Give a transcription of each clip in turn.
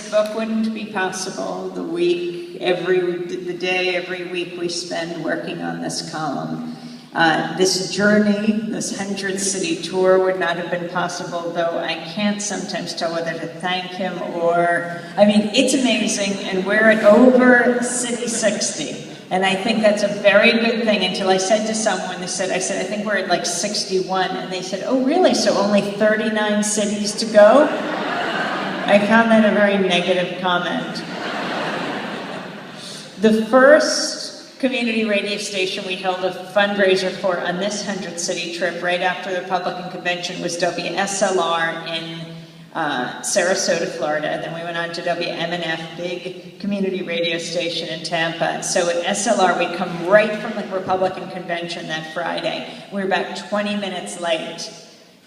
this book wouldn't be possible. The week, every week we spend working on this column. This journey, this 100-city tour would not have been possible, though I can't sometimes tell whether to thank him or, I mean, it's amazing, and we're at over City 60. And I think that's a very good thing until I said to someone, I said, I think we're at like 61. And they said, oh, really? So only 39 cities to go? I found that a very negative comment. The first community radio station we held a fundraiser for on this 100-city trip right after the Republican convention was WSLR in Sarasota, Florida. Then we went on to WMNF, big community radio station in Tampa. So at SLR, we'd come right from the Republican convention that Friday. We were about 20 minutes late.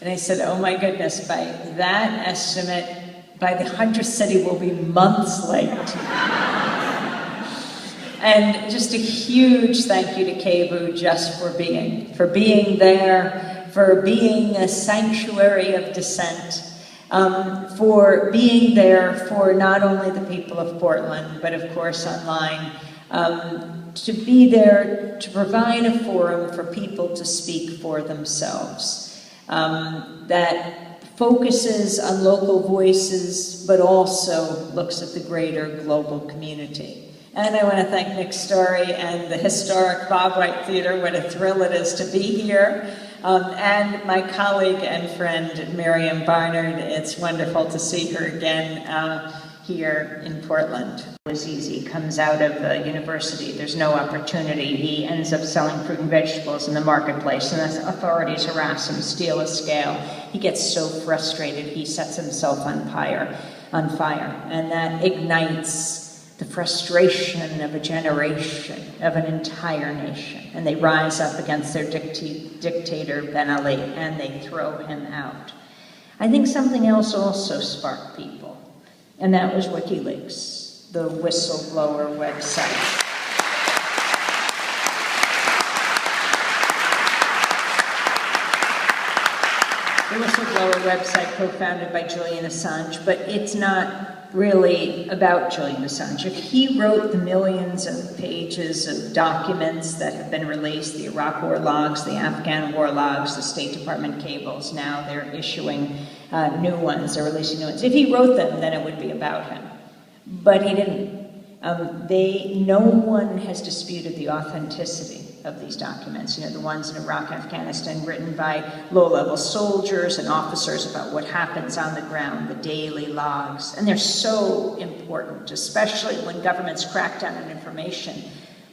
And I said, oh my goodness, by that estimate, by the 100th city, we'll be months late. And just a huge thank you to KBOO just for being there, for being a sanctuary of dissent, for being there for not only the people of Portland, but of course online, to be there to provide a forum for people to speak for themselves, that focuses on local voices, but also looks at the greater global community. And I want to thank Nick Story and the historic Bobwhite Theater. What a thrill it is to be here. And my colleague and friend, Miriam Barnard. It's wonderful to see her again here in Portland. It was easy. Comes out of the university. There's no opportunity. He ends up selling fruit and vegetables in the marketplace, and the authorities harass him, steal his scale. He gets so frustrated, he sets himself on fire, and that ignites the frustration of a generation, of an entire nation. And they rise up against their dictator, Ben Ali, and they throw him out. I think something else also sparked people, and that was WikiLeaks, the whistleblower website. The whistleblower website co-founded by Julian Assange, but it's not really about Julian Assange. If he wrote the millions of pages of documents that have been released, the Iraq war logs, the Afghan war logs, the State Department cables, now they're issuing new ones, they're releasing new ones. If he wrote them, then it would be about him. But he didn't. No one has disputed the authenticity of these documents, the ones in Iraq, Afghanistan, written by low-level soldiers and officers about what happens on the ground, the daily logs. And they're so important, especially when governments crack down on information.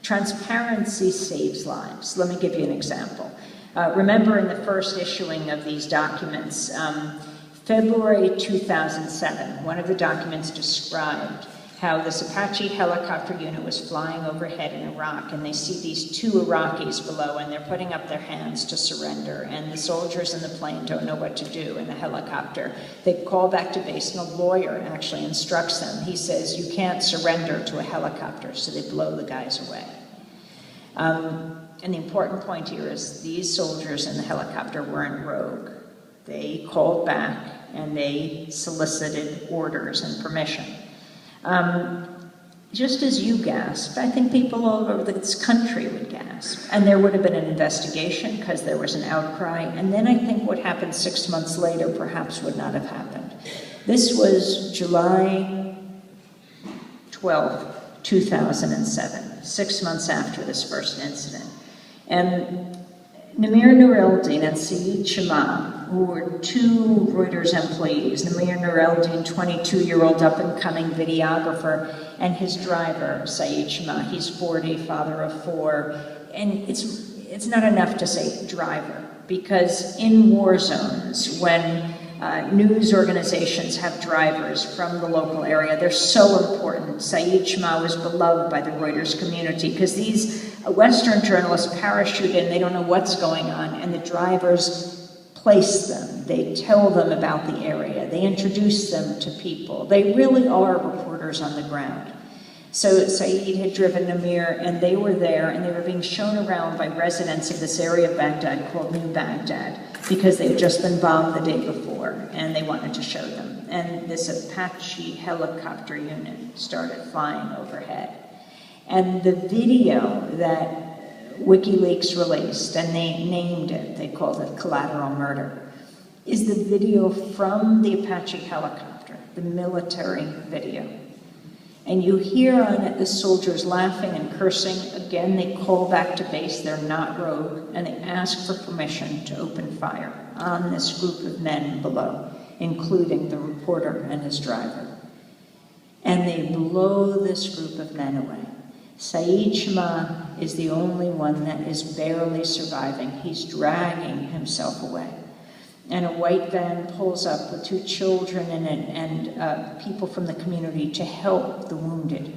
Transparency saves lives. Let me give you an example. Remember in the first issuing of these documents, February 2007, one of the documents described how this Apache helicopter unit was flying overhead in Iraq, and they see these two Iraqis below, and they're putting up their hands to surrender, and the soldiers in the plane don't know what to do in the helicopter. They call back to base, and a lawyer actually instructs them. He says, you can't surrender to a helicopter, so they blow the guys away. And the important point here is these soldiers in the helicopter weren't rogue. They called back, and they solicited orders and permission. Just as you gasped, I think people all over this country would gasp. And there would have been an investigation because there was an outcry. And then I think what happened 6 months later perhaps would not have happened. This was July 12, 2007, 6 months after this first incident. And Namir Nureldin and Saeed Shema, who were two Reuters employees, Namir Nureldin, 22-year-old up-and-coming videographer, and his driver, Saeed Shema. He's 40, father of 4. And it's not enough to say driver, because in war zones, when news organizations have drivers from the local area, they're so important. Saeed Shema was beloved by the Reuters community because these Western journalists parachute in, they don't know what's going on, and the drivers place them. They tell them about the area. They introduce them to people. They really are reporters on the ground. So Saeed had driven Namir, and they were there, and they were being shown around by residents of this area of Baghdad called New Baghdad, because they'd just been bombed the day before, and they wanted to show them. and this Apache helicopter unit started flying overhead. And the video that WikiLeaks released, and they named it, they called it Collateral Murder, is the video from the Apache helicopter, the military video. And you hear on it the soldiers laughing and cursing. Again, they call back to base, they're not rogue, and they ask for permission to open fire on this group of men below, including the reporter and his driver. And they blow this group of men away. Saeed Shema is the only one that is barely surviving. He's dragging himself away. And a white van pulls up with 2 children in it and people from the community to help the wounded.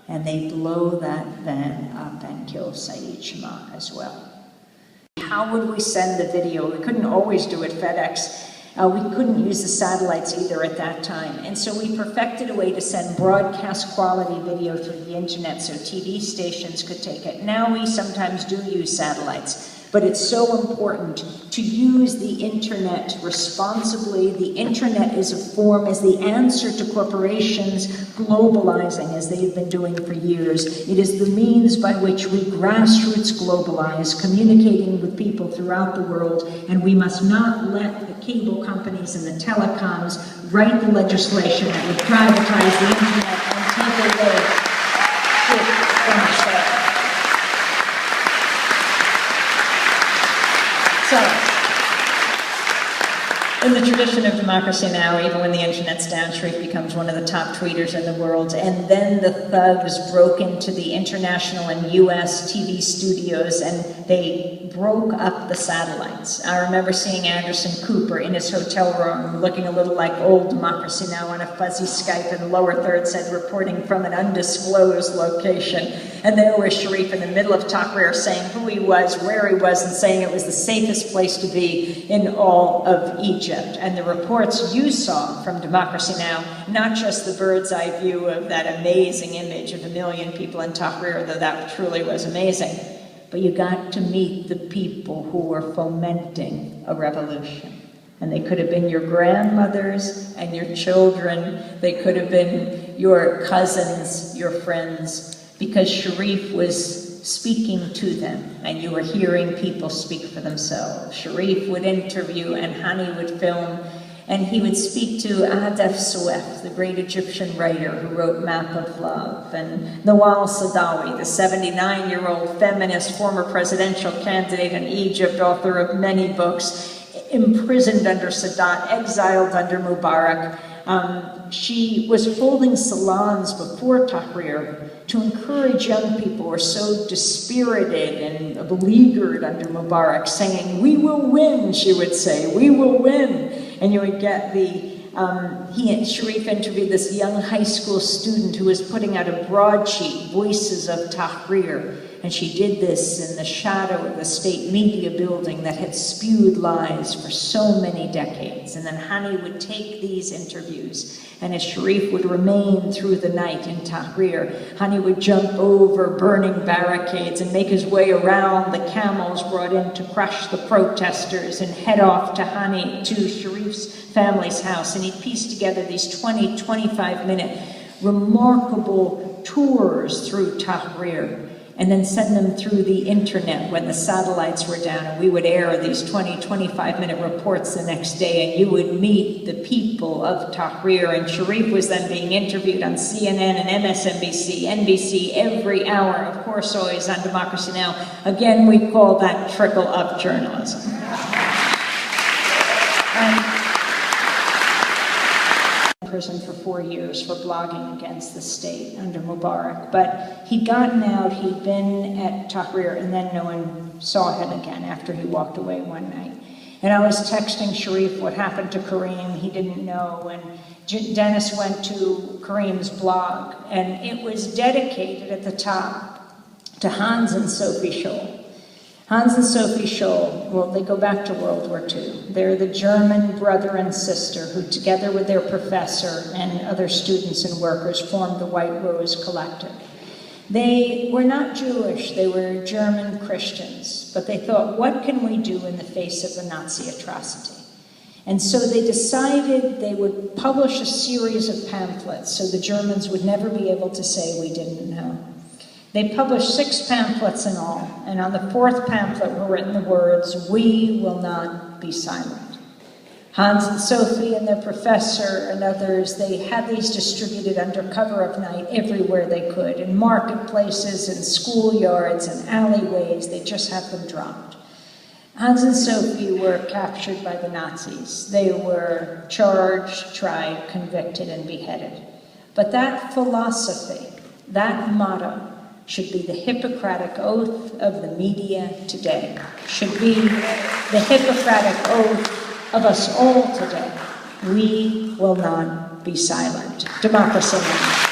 And they blow that van up and kill Saeed Shema as well. How would we send the video? We couldn't always do it FedEx. We couldn't use the satellites either at that time. And so we perfected a way to send broadcast quality video through the internet so TV stations could take it. Now we sometimes do use satellites. But it's so important to use the internet responsibly. The internet is a form, as the answer to corporations globalizing, as they've been doing for years. It is the means by which we grassroots globalize, communicating with people throughout the world, and we must not let the cable companies and the telecoms write the legislation that would privatize the internet and take away it from us there. So, in the tradition of Democracy Now!, even when the internet's down, Sharif becomes one of the top tweeters in the world, and then the thugs broke into the international and US TV studios and they broke up the satellites. I remember seeing Anderson Cooper in his hotel room looking a little like old Democracy Now! On a fuzzy Skype, and the lower third said reporting from an undisclosed location. And there was Sharif in the middle of Tahrir saying who he was, where he was, and saying it was the safest place to be in all of Egypt. And the reports you saw from Democracy Now!, not just the bird's eye view of that amazing image of 1 million people in Tahrir, though that truly was amazing, but you got to meet the people who were fomenting a revolution. And they could have been your grandmothers and your children. They could have been your cousins, your friends, because Sharif was speaking to them, and you were hearing people speak for themselves. Sharif would interview, and Hani would film, and he would speak to Adef Souef, the great Egyptian writer who wrote Map of Love, and Nawal Saadawi, the 79-year-old feminist former presidential candidate in Egypt, author of many books, imprisoned under Sadat, exiled under Mubarak. She was holding salons before Tahrir to encourage young people who were so dispirited and beleaguered under Mubarak, saying, "We will win," she would say, "we will win." And you would get Sharif interviewed this young high school student who was putting out a broadsheet, Voices of Tahrir. And she did this in the shadow of the state media building that had spewed lies for so many decades. And then Hani would take these interviews, and as Sharif would remain through the night in Tahrir, Hani would jump over burning barricades and make his way around the camels brought in to crush the protesters and head off to Sharif's family's house. And he'd piece together these 20, 25-minute remarkable tours through Tahrir, and then send them through the internet when the satellites were down, and we would air these 20, 25-minute reports the next day, and you would meet the people of Tahrir. And Sharif was then being interviewed on CNN and MSNBC, NBC, every hour, of course always on Democracy Now! Again, we call that trickle-up journalism. Prison for 4 years for blogging against the state under Mubarak. But he'd gotten out, he'd been at Tahrir, and then no one saw him again after he walked away one night. And I was texting Sharif what happened to Kareem. He didn't know. And Dennis went to Kareem's blog, and it was dedicated at the top to Hans and Sophie Scholl. Hans and Sophie Scholl, well, they go back to World War II. They're the German brother and sister who, together with their professor and other students and workers, formed the White Rose Collective. They were not Jewish, they were German Christians, but they thought, what can we do in the face of the Nazi atrocity? And so they decided they would publish a series of pamphlets so the Germans would never be able to say we didn't know. They published 6 pamphlets in all, and on the 4th pamphlet were written the words, "We will not be silent." Hans and Sophie and their professor and others, they had these distributed under cover of night everywhere they could, in marketplaces, in schoolyards, and alleyways. They just had them dropped. Hans and Sophie were captured by the Nazis. They were charged, tried, convicted, and beheaded. But that philosophy, that motto, should be the Hippocratic oath of the media today, should be the Hippocratic oath of us all today. We will not be silent. Democracy now.